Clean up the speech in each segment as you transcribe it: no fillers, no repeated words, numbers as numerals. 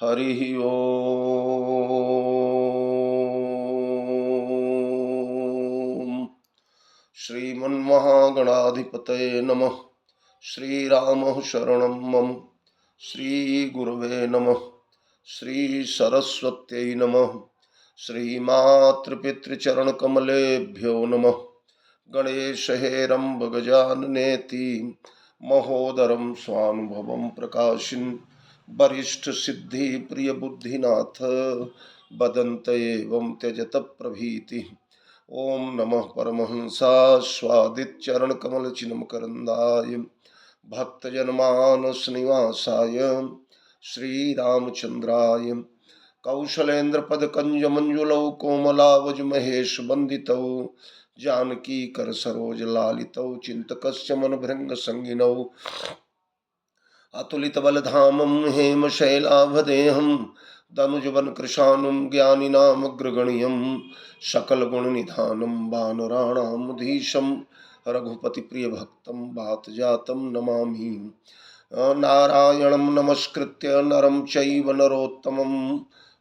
हरिः ओम्। श्रीमन्महागणाधिपतये नमः। श्रीरामः शरणं मम। श्रीगुरवे नमः। श्रीसरस्वत्यै नमः। श्रीमातृपितृचरणकमलेभ्यो नमः। गणेशहेरम्ब गजाननेति महोदरं स्वानुभवं प्रकाशिन् वरिष्ठ सिद्धि प्रिय बुद्धिनाथ बदन्त एवं त्यजत प्रभीति। ओम नमः परमहंसास्वादित चरण कमल चिन्म करंदाय भक्तजनमानस निवासाय श्रीरामचंद्राय कौशलेन्द्र पद कंज मंजुलौ कोमलावज महेश वंदितौ जानकी कर सरोज लालितौ चिंतकस्य मन भृंग संगिनौ अतुलित बलधामं हेमशैलाभदेहं दनुजवन कृशानुं ज्ञानिनामग्रगण्यं सकल गुण निधानं वानराणामधीशं रघुपति प्रिय भक्तं वातजातं नमामि। नारायणं नमस्कृत्य नरं चैव नरोत्तमं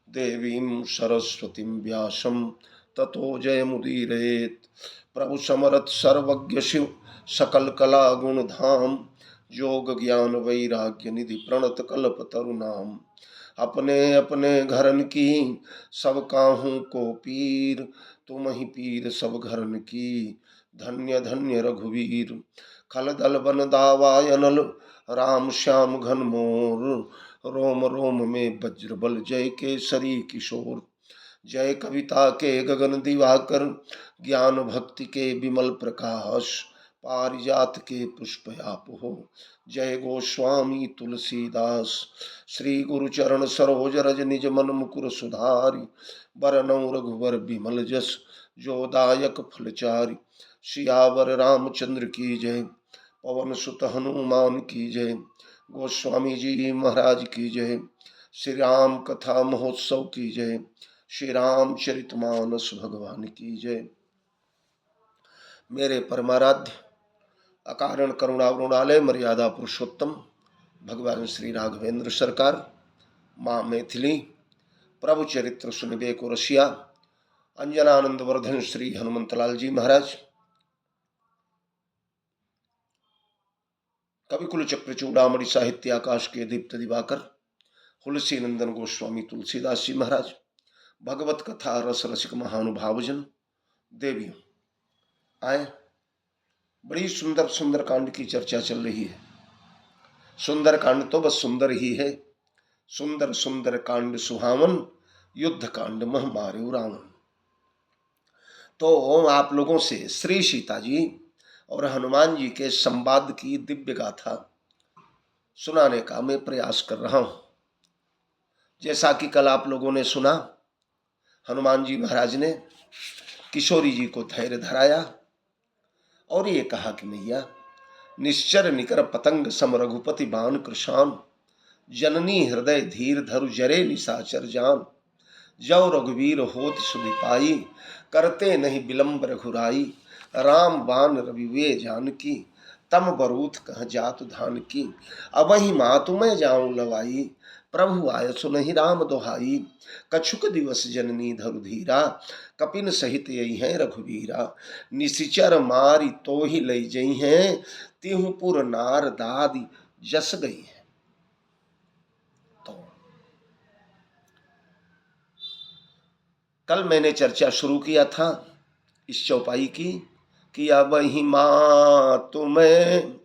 देवीं सरस्वतीं व्यासं ततो जयमुदीरयेत्। प्रभु समरथ सर्वज्ञ शिव सकल कला गुणधाम योग ज्ञान वैराग्य निधि प्रणत कल्प तरुनाम। अपने अपने घरन की सब काहू को पीर तुम ही पीर सब घरन की धन्य धन्य रघुवीर। खल दल बन दावायनल राम श्याम घन मोर रोम रोम में वज्र बल जय केसरी किशोर। जय कविता के गगन दिवाकर ज्ञान भक्ति के विमल प्रकाश पारिजात के पुष्प आप हो। जय गोस्वामी तुलसीदास श्री गुरु चरण सरोज रज निज मन मुकुर सुधारि बरनौ रघुवर विमल जस जो दायक फलचारि। सियावर रामचंद्र की जय पवन सुत हनुमान की जय गोस्वामी जी महाराज की जय। श्री राम कथा महोत्सव की जय। श्री रामचरितमानस भगवान की जय। मेरे परमाराध्य अकारण करुणावरुणालय मर्यादा पुरुषोत्तम भगवान श्री राघवेंद्र सरकार माँ मैथिली प्रभु चरित्र सुनिबे को रसिया अंजनानंद वर्धन श्री हनुमंतलाल जी महाराज कविकुल चक्र चूड़ामणि साहित्य आकाश के दीप्त दिवाकर तुलसी नंदन गोस्वामी तुलसीदास जी महाराज भगवत कथा रस रसिक महानुभावजन देवियों आए। बड़ी सुंदर सुंदर कांड की चर्चा चल रही है। सुंदर कांड तो बस सुंदर ही है। सुंदर सुंदर कांड सुहावन युद्ध कांड मह मार्यो रावण। तो आप लोगों से श्री सीता जी और हनुमान जी के संवाद की दिव्य गाथा सुनाने का मैं प्रयास कर रहा हूं। जैसा कि कल आप लोगों ने सुना, हनुमान जी महाराज ने किशोरी जी को धैर्य धराया और ये कहा कि मैया निश्चर निकर पतंग सम रघुपति बाण कृशान जननी हृदय धीर धरु जरे निशाचर जान। जौ रघुवीर होत सुधि पाई करते नहीं विलंब रघुराई। राम बाण रवि जानकी तम बरूथ कह जात धान की। अबहि मातु मैं जाऊं लवाई प्रभु आय सुनहि राम दोहाई। कछुक दिवस जननी धरु धीरा कपिन सहित यही है रघुवीरा। निशिचर मारी तो ही लई जई हैं तिहु पुर नार दादी जस गई है। तो कल मैंने चर्चा शुरू किया था इस चौपाई की कि अब ही मां तुम्हें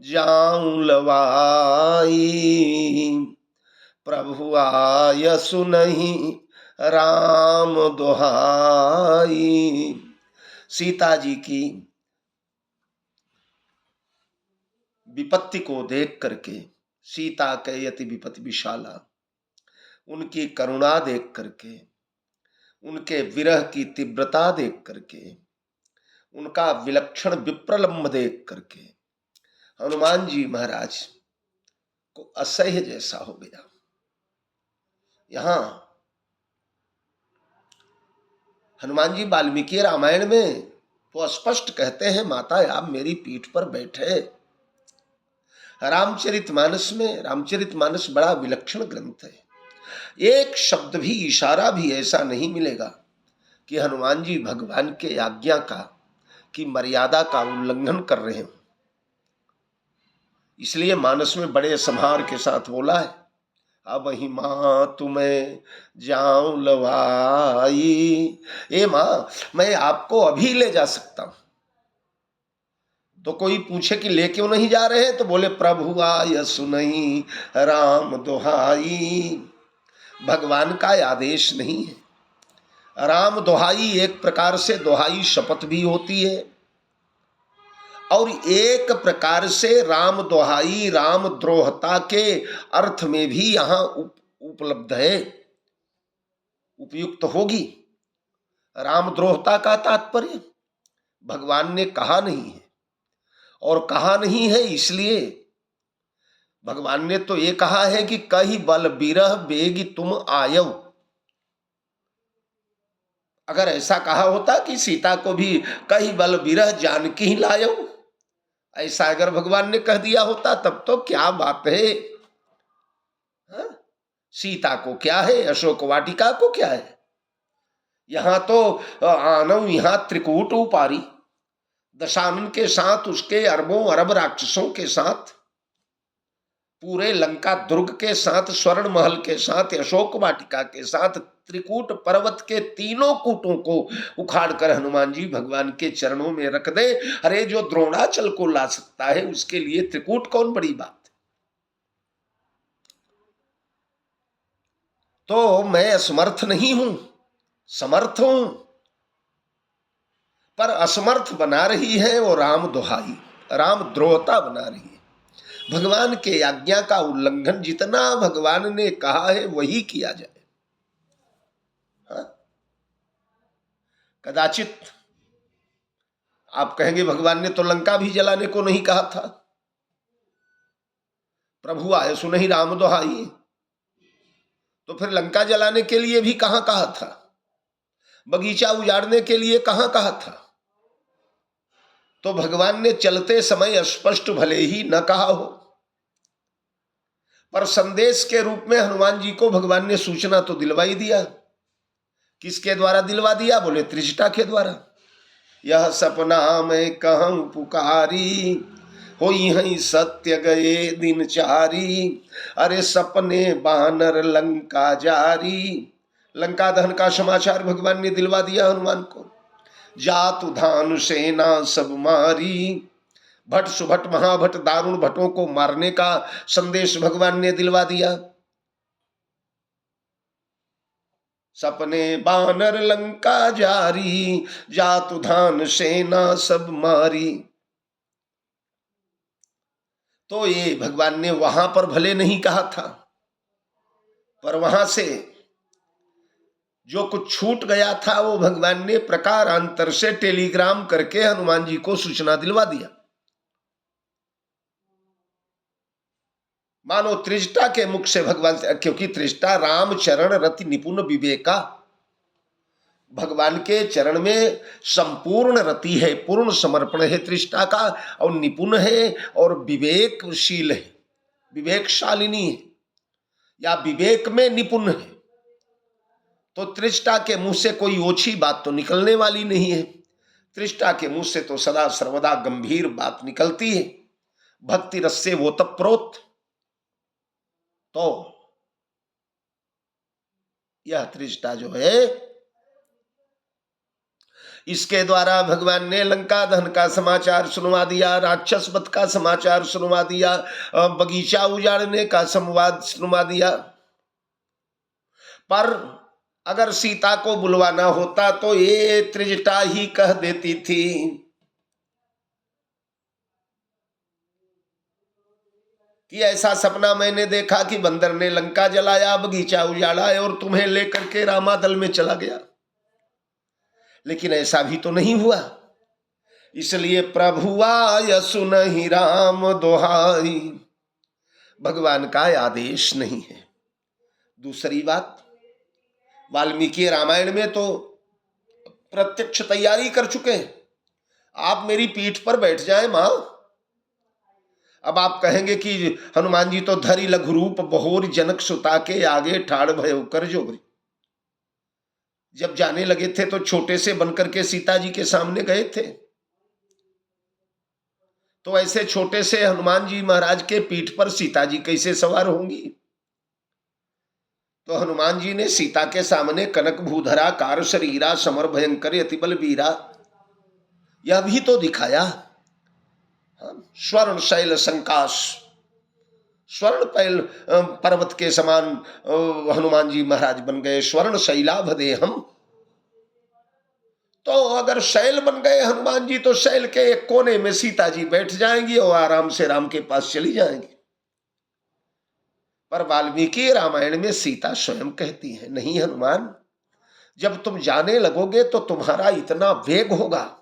जाऊं लवाई प्रभु आय सुनहि राम दोहाई। सीता जी की विपत्ति को देख करके सीता के यति विपत्ति विशाला उनकी करुणा देख करके उनके विरह की तीव्रता देख करके उनका विलक्षण विप्रलंब देख करके हनुमान जी महाराज को असह्य जैसा हो गया। यहां हनुमान जी वाल्मीकि रामायण में तो स्पष्ट कहते हैं माता आप मेरी पीठ पर बैठे। रामचरितमानस में रामचरितमानस बड़ा विलक्षण ग्रंथ है। एक शब्द भी, इशारा भी ऐसा नहीं मिलेगा कि हनुमान जी भगवान के आज्ञा का, की मर्यादा का उल्लंघन कर रहे हो। इसलिए मानस में बड़े संहार के साथ बोला है, अब ही माँ तुम्हें जाऊं लवाई। ए माँ, मैं आपको अभी ले जा सकता हूं। तो कोई पूछे कि ले क्यों नहीं जा रहे, तो बोले प्रभु आय सुनई राम दोहाई। भगवान का आदेश नहीं है। राम दोहाई एक प्रकार से दोहाई शपथ भी होती है, और एक प्रकार से राम दोहाई राम द्रोहता के अर्थ में भी यहां उपलब्ध है, उपयुक्त होगी। रामद्रोहता का तात्पर्य भगवान ने कहा नहीं है, और कहा नहीं है इसलिए भगवान ने तो ये कहा है कि कही बल बिरह बेगी तुम आयव। अगर ऐसा कहा होता कि सीता को भी कही बल बिरह जानकी ही लायव, ऐसा अगर भगवान ने कह दिया होता तब तो क्या बात है। हा? सीता को क्या है, अशोक वाटिका को क्या है। यहां तो आनव यहां त्रिकूट उपारी दशानन के साथ, उसके अरबों अरब राक्षसों के साथ, पूरे लंका दुर्ग के साथ, स्वर्ण महल के साथ, अशोक वाटिका के साथ, त्रिकूट पर्वत के तीनों कूटों को उखाड़कर हनुमान जी भगवान के चरणों में रख दे। अरे जो द्रोणाचल को ला सकता है उसके लिए त्रिकूट कौन बड़ी बात। तो मैं असमर्थ नहीं हूं, समर्थ हूं, पर असमर्थ बना रही है वो राम दोहाई, राम द्रोहता बना रही है। भगवान के आज्ञा का उल्लंघन, जितना भगवान ने कहा है वही किया जाए। हाँ? कदाचित आप कहेंगे भगवान ने तो लंका भी जलाने को नहीं कहा था। प्रभु आए सुनहि राम दोहाई, तो फिर लंका जलाने के लिए भी कहां कहा था, बगीचा उजाड़ने के लिए कहां कहा था। तो भगवान ने चलते समय स्पष्ट भले ही न कहा हो, पर संदेश के रूप में हनुमान जी को भगवान ने सूचना तो दिलवाई दिया। किसके द्वारा दिलवा दिया, बोले त्रिजटा के द्वारा। यह सपना मैं कहूं पुकारी, हो यही सत्य गए दिन चारी। अरे सपने बानर लंका जारी, लंका दहन का समाचार भगवान ने दिलवा दिया हनुमान को। जातु धानु सेना सब मारी, भट सुभट महाभट दारुण भटों को मारने का संदेश भगवान ने दिलवा दिया। सपने बानर लंका जारी, जातु धान सेना सब मारी। तो ये भगवान ने वहां पर भले नहीं कहा था, पर वहां से जो कुछ छूट गया था वो भगवान ने प्रकारांतर से टेलीग्राम करके हनुमान जी को सूचना दिलवा दिया। मानो त्रिजटा के मुख से भगवान से, क्योंकि त्रिजटा राम चरण रति निपुण विवेका, भगवान के चरण में संपूर्ण रति है, पूर्ण समर्पण है त्रिष्ठा का, और निपुण है और विवेकशील है, विवेकशालिनी है, या विवेक में निपुण है। तो त्रिष्ठा के मुंह से कोई ओछी बात तो निकलने वाली नहीं है। त्रिष्ठा के मुंह से तो सदा सर्वदा गंभीर बात निकलती है, भक्ति रस से ओतप्रोत। तो यह त्रिष्ठा जो है, इसके द्वारा भगवान ने लंका दहन का समाचार सुनवा दिया, राक्षस वध का समाचार सुनवा दिया, बगीचा उजाड़ने का संवाद सुनवा दिया। पर अगर सीता को बुलवाना होता तो ये त्रिजटा ही कह देती थी कि ऐसा सपना मैंने देखा कि बंदर ने लंका जलाया, बगीचा उजाड़ा और तुम्हें लेकर के रामादल में चला गया। लेकिन ऐसा भी तो नहीं हुआ। इसलिए प्रभु आय सुनहि राम दोहाई, भगवान का आदेश नहीं है। दूसरी बात, वाल्मीकि रामायण में तो प्रत्यक्ष तैयारी कर चुके हैं। आप मेरी पीठ पर बैठ जाए मां, अब आप कहेंगे कि हनुमान जी तो धरि लघु रूप बहोर जनक सुता के आगे ठाड़ भयो कर जोरी। जब जाने लगे थे तो छोटे से बनकर के सीता जी के सामने गए थे, तो ऐसे छोटे से हनुमान जी महाराज के पीठ पर सीता जी कैसे सवार होंगी? तो हनुमान जी ने सीता के सामने कनक भूधरा कार शरीरा समर भयंकर अतिबल वीरा, यह भी तो दिखाया। स्वर्ण शैल संकाश, स्वर्ण पैल पर्वत के समान हनुमान जी महाराज बन गए। स्वर्ण शैलाभदे हम, तो अगर शैल बन गए हनुमान जी तो शैल के एक कोने में सीता जी बैठ जाएंगी और आराम से राम के पास चली जाएंगी। पर वाल्मीकि रामायण में सीता स्वयं कहती है, नहीं हनुमान, जब तुम जाने लगोगे तो तुम्हारा इतना वेग होगा,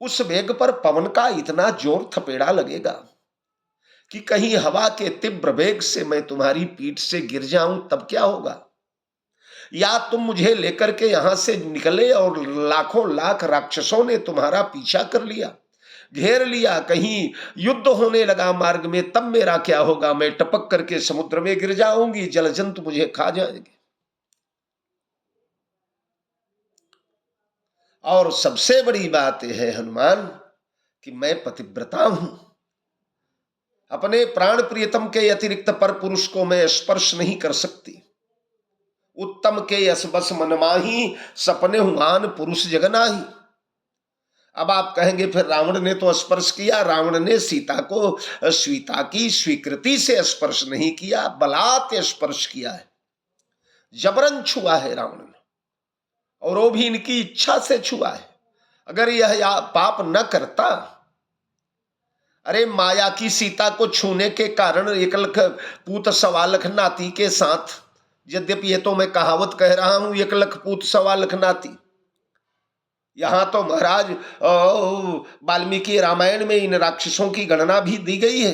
उस वेग पर पवन का इतना जोर थपेड़ा लगेगा कि कहीं हवा के तीव्र वेग से मैं तुम्हारी पीठ से गिर जाऊं तब क्या होगा? या तुम मुझे लेकर के यहां से निकले और लाखों लाख राक्षसों ने तुम्हारा पीछा कर लिया, घेर लिया, कहीं युद्ध होने लगा मार्ग में, तब मेरा क्या होगा? मैं टपक करके समुद्र में गिर जाऊंगी, जल जंतु मुझे खा जाएंगे। और सबसे बड़ी बात यह है हनुमान कि मैं पतिव्रता हूं, अपने प्राण प्रियतम के अतिरिक्त पर पुरुष को मैं स्पर्श नहीं कर सकती। उत्तम के यस बस मन माही, सपने हुआन पुरुष जगनाही। अब आप कहेंगे फिर रावण ने तो स्पर्श किया। रावण ने सीता को सीता की स्वीकृति से स्पर्श नहीं किया, बलात् स्पर्श किया है, जबरन छुआ है रावण ने, और वो भी इनकी इच्छा से छुआ है। अगर यह पाप न करता, अरे माया की सीता को छूने के कारण एक लख पूत सवा लख नाती के साथ, यद्यपि ये तो मैं कहावत कह रहा हूं, एक लख पूत सवा लख नाती, यहां तो महाराज वाल्मीकि रामायण में इन राक्षसों की गणना भी दी गई है।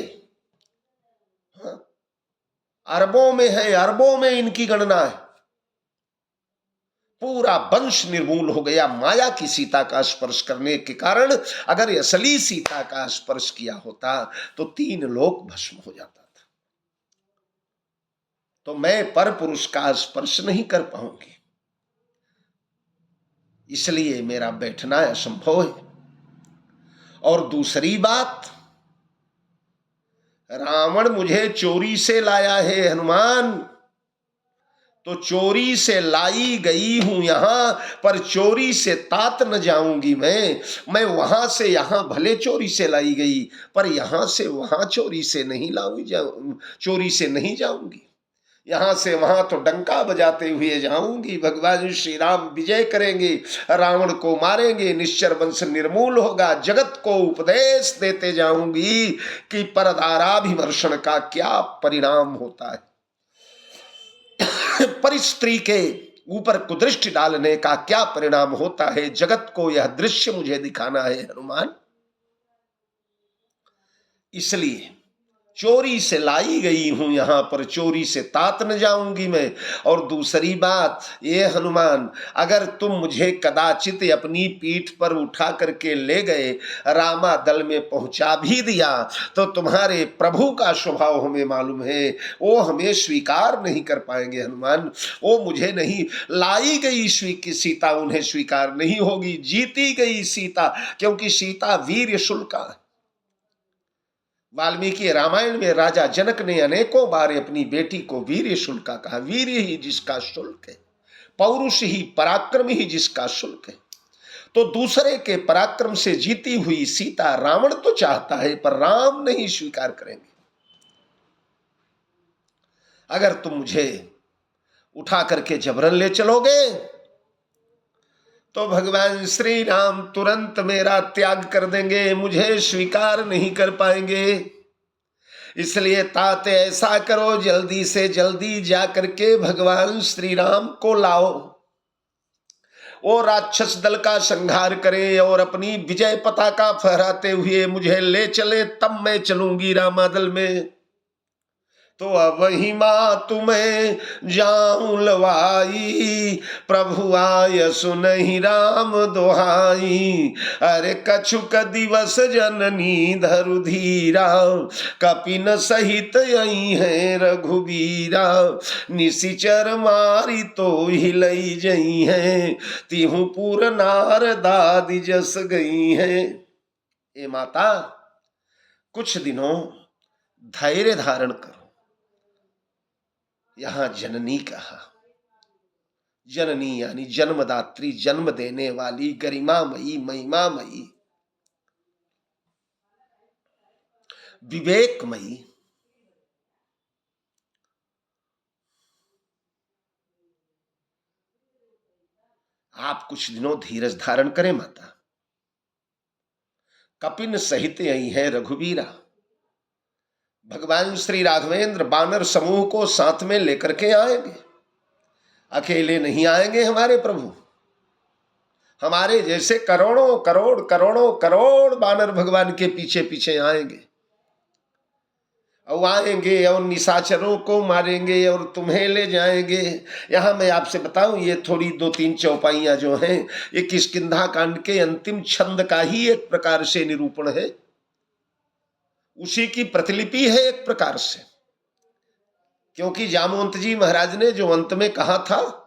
अरबों में है, अरबों में इनकी गणना है। पूरा वंश निर्मूल हो गया माया की सीता का स्पर्श करने के कारण। अगर असली सीता का स्पर्श किया होता तो 3 लोक भस्म हो जाता था। तो मैं पर पुरुष का स्पर्श नहीं कर पाऊंगी, इसलिए मेरा बैठना असंभव है। और दूसरी बात, रावण मुझे चोरी से लाया है हनुमान, तो चोरी से लाई गई हूं यहां, पर चोरी से तात न जाऊंगी मैं वहां से यहां भले चोरी से लाई गई, पर यहां से वहां चोरी से नहीं चोरी से नहीं जाऊंगी। यहां से वहां तो डंका बजाते हुए जाऊंगी। भगवान श्री राम विजय करेंगे, रावण को मारेंगे, निश्चर वंश निर्मूल होगा। जगत को उपदेश देते जाऊंगी कि परदाराभिमर्शन का क्या परिणाम होता है, पर स्त्री के ऊपर कुदृष्टि डालने का क्या परिणाम होता है। जगत को यह दृश्य मुझे दिखाना है हनुमान, इसलिए चोरी से लाई गई हूं यहां, पर चोरी से तात न जाऊंगी मैं। और दूसरी बात ये हनुमान, अगर तुम मुझे कदाचित अपनी पीठ पर उठा करके ले गए, रामा दल में पहुंचा भी दिया, तो तुम्हारे प्रभु का स्वभाव हमें मालूम है, वो हमें स्वीकार नहीं कर पाएंगे हनुमान। वो मुझे नहीं, लाई गई सीता उन्हें स्वीकार नहीं होगी, जीती गई सीता, क्योंकि सीता वीर शुल्का। वाल्मीकि रामायण में राजा जनक ने अनेकों बार अपनी बेटी को वीर शुल्का कहा। वीर ही जिसका शुल्क है, पौरुष ही पराक्रम ही जिसका शुल्क है। तो दूसरे के पराक्रम से जीती हुई सीता रावण तो चाहता है, पर राम नहीं स्वीकार करेंगे। अगर तुम मुझे उठा करके जबरन ले चलोगे तो भगवान श्री राम तुरंत मेरा त्याग कर देंगे, मुझे स्वीकार नहीं कर पाएंगे। इसलिए तात ऐसा करो, जल्दी से जल्दी जा करके भगवान श्री राम को लाओ, वो राक्षस दल का संहार करें और अपनी विजय पताका फहराते हुए मुझे ले चले, तब मैं चलूंगी रामादल में। तो अब ही माँ तुम्हें जाऊं लवाई, प्रभु आय सुनहि राम दोहाई। अरे कछुक दिवस जननी धरु धीरा, कपिन सहित यही है रघुबीरा। निशिचर मारी तो हिलई जई है, तिहु पुर नार दादी जस गई है। ए माता, कुछ दिनों धैर्य धारण करो। यहां जननी कहा, जननी यानी जन्मदात्री, जन्म देने वाली, गरिमामयी, महिमामयी, विवेकमयी। आप कुछ दिनों धीरज धारण करें माता। कपिन सहित यही है रघुबीरा। भगवान श्री राघवेंद्र वानर समूह को साथ में लेकर के आएंगे, अकेले नहीं आएंगे हमारे प्रभु। हमारे जैसे करोड़ों करोड़ करोड़ों करोड़ वानर भगवान के पीछे पीछे आएंगे, और आएंगे और निशाचरों को मारेंगे और तुम्हें ले जाएंगे। यहाँ मैं आपसे बताऊं, ये थोड़ी 2-3 चौपाइयां जो हैं, ये किष्किंधा कांड के अंतिम छंद का ही एक प्रकार से निरूपण है, उसी की प्रतिलिपि है एक प्रकार से। क्योंकि जामवंत जी महाराज ने जो अंत में कहा था,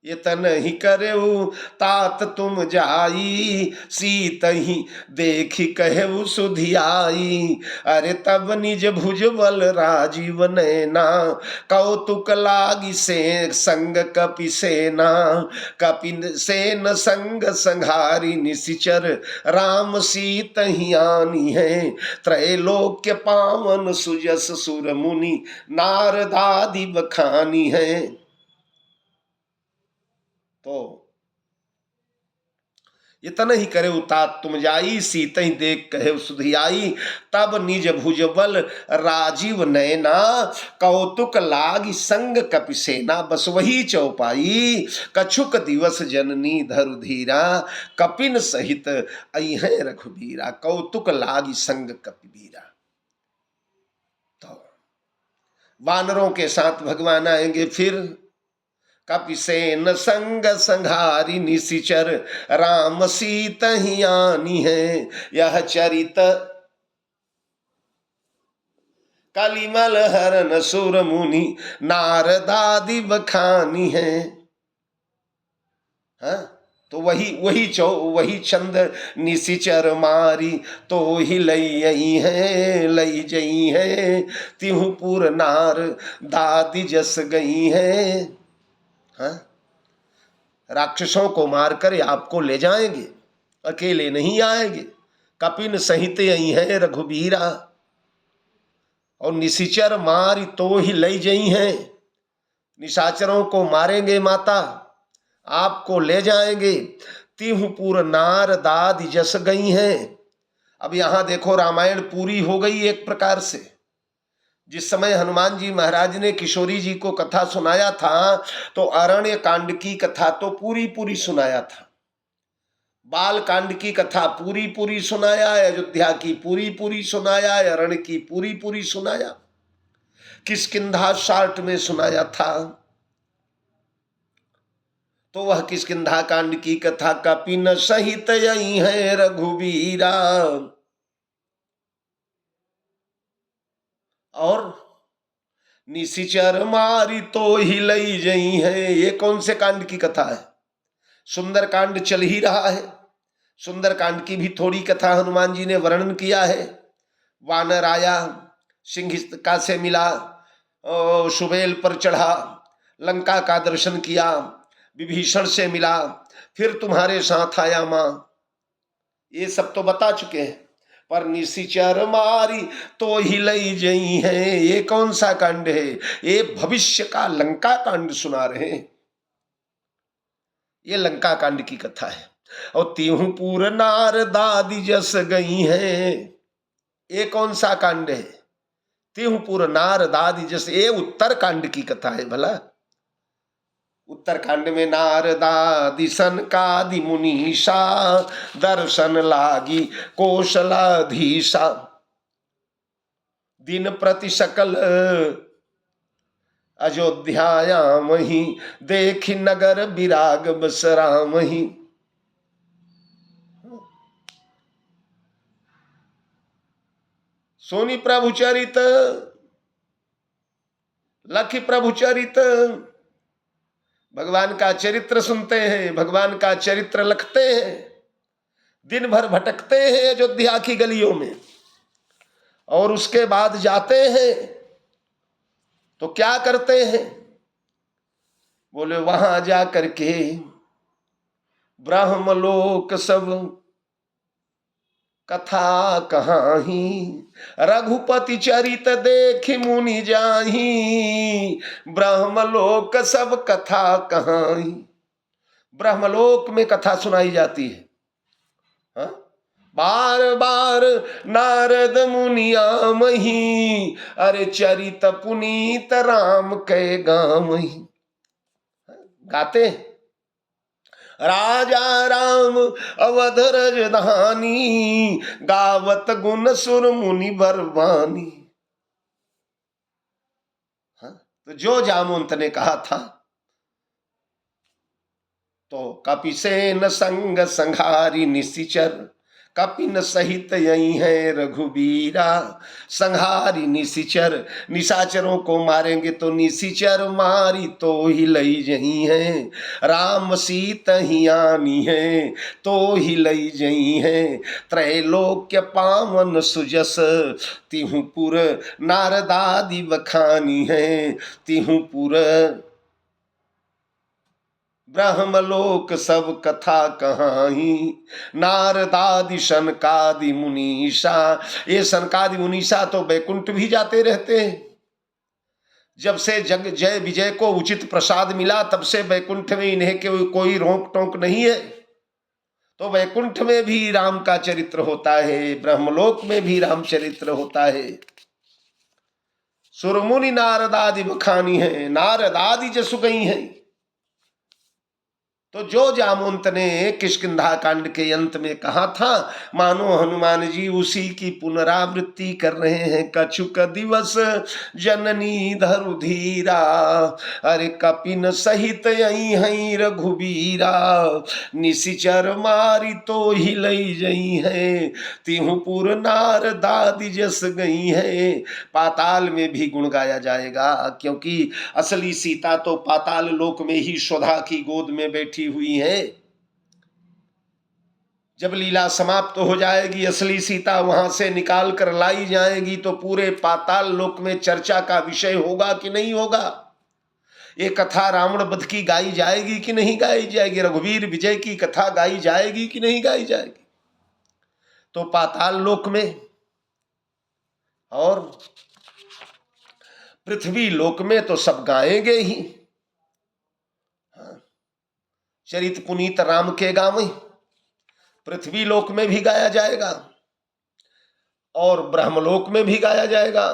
ये तन ही करेऊ तात तुम जाई, सीत ही देखी कहेऊ सुधियाई। अरे तब निज भुज बल राजीव नैना, कौतुक लागी से संग कपि सेना। कपि सेन संग संघारी निशिचर, राम सीत ही आनी है। त्रैलोक्य पावन सुजस सुर मुनि, नारदादि बखानी है। तो इतना ही करे उतात तुम जाई, सीत ही देख कहे सुधियाई। तब निज भुज बल राजीव नैना, कौतुक लागी संग कपि सेना। बस वही चौपाई, कछुक दिवस जननी धरु धीरा, कपिन सहित आई है रघुबीरा। कौतुक लागी संग कपि बीरा। तो वानरों के साथ भगवान आएंगे। फिर कपि सेन संग संघारी निशिचर, राम सीत ही आनी है। यह चरित कलिमल हरन सुर मुनि, नारदादि बखानी है। हाँ, तो वही छंद, निशिचर मारी तो ही लई जई है, तिहु पुर नार दादी जस गई है। हाँ? राक्षसों को मारकर आपको ले जाएंगे, अकेले नहीं आएंगे। कपिन सहित यही है रघुबीरा, और निशिचर मारी तो ही लई जई है। निशाचरों को मारेंगे माता, आपको ले जाएंगे। तिहु पुर नार दादी जस गई हैं। अब यहां देखो, रामायण पूरी हो गई एक प्रकार से। जिस समय हनुमान जी महाराज ने किशोरी जी को कथा सुनाया था, तो अरण्य कांड की कथा तो पूरी पूरी सुनाया था, बाल कांड की कथा पूरी पूरी सुनाया, अयोध्या की पूरी पूरी सुनाया, अरण्य की पूरी पूरी सुनाया, किष्किंधा शार्ट में सुनाया था। तो वह किष्किंधा कांड की कथा कपिन सहित यही है रघुबीरा। और निशिचर मारी तो ही लई जई है, ये कौन से कांड की कथा है? सुंदर कांड चल ही रहा है। सुंदर कांड की भी थोड़ी कथा हनुमान जी ने वर्णन किया है। वानर आया, सिंहिका से मिला, सुबेल पर चढ़ा, लंका का दर्शन किया, विभीषण से मिला, फिर तुम्हारे साथ आया मां, ये सब तो बता चुके हैं। पर निशिचर मारी तो ही लई जई है, ये कौन सा कांड है? ये भविष्य का लंका कांड सुना रहे हैं। ये लंका कांड की कथा है। और तिहु पुर नार दादी जस गई है, ये कौन सा कांड है? तिहु पुर नार दादी जस, ये उत्तर कांड की कथा है। भला उत्तरकांड में नारदादि सनकादि मुनीषा, दर्शन लागी कौशलाधीशा। दिन प्रति सकल अयोध्यायामहि, देखि नगर विराग बसरामहि। सोनी प्रभु चरित, लखी प्रभु चरित, भगवान का चरित्र सुनते हैं, भगवान का चरित्र लिखते हैं, दिन भर भटकते हैं अयोध्या की गलियों में, और उसके बाद जाते हैं तो क्या करते हैं? बोले वहां जा करके ब्रह्मलोक सब कथा कहाही, रघुपति चरित देखि मुनि जाही, ब्रह्मलोक सब कथा कहाही। ब्रह्मलोक में कथा सुनाई जाती है। हा? बार बार नारद मुनि आमहि, अरे चरित पुनीत राम कै गामहि। गाते हैं राजा राम अवध राजधानी, गावत गुण सुर मुनि बरवानी। तो जो जामवंत ने कहा था, तो कपिसेन संग संघारी निशिचर, कपिन सहित यही है रघुबीरा, संहारी निशिचर, निशाचरों को मारेंगे तो निशिचर मारी तो ही लई जही है, राम सीत ही आनी है तो ही लई जही है, त्रैलोक्य पावन सुजस तिहुपुर, नारदादि बखानी है तिहुपुर, ब्रह्मलोक सब कथा कहाही, नारदादि सनकादि मुनीषा। ये सनकादि मुनीषा तो बैकुंठ भी जाते रहते हैं। जब से जग जय विजय को उचित प्रसाद मिला, तब से बैकुंठ में इन्हें कोई रोक टोक नहीं है। तो बैकुंठ में भी राम का चरित्र होता है, ब्रह्मलोक में भी राम चरित्र होता है। सुरमुनि नारदादि बखानी है, नारदादि जसु गई है। तो जो जामवंत ने किष्किंधा कांड के अंत में कहा था, मानो हनुमान जी उसी की पुनरावृत्ति कर रहे हैं। कछुक दिवस जननी धरु धीरा, अरे कपिन सहित यही हई रघुबीरा, निशिचर मारी तो ही लई जई है, तिहुपुर नारदादि जस गई है। पाताल में भी गुण गाया जाएगा, क्योंकि असली सीता तो पाताल लोक में ही स्वधा की गोद में बैठी हुई है। जब लीला समाप्त हो जाएगी, असली सीता वहां से निकाल कर लाई जाएगी, तो पूरे पाताल लोक में चर्चा का विषय होगा कि नहीं होगा? ये कथा रावण वध की गाई जाएगी कि नहीं गाई जाएगी? रघुवीर विजय की कथा गाई जाएगी कि नहीं गाई जाएगी? तो पाताल लोक में और पृथ्वी लोक में तो सब गाएंगे ही। चरित पुनीत राम के गावे, पृथ्वी लोक में भी गाया जाएगा और ब्रह्मलोक में भी गाया जाएगा।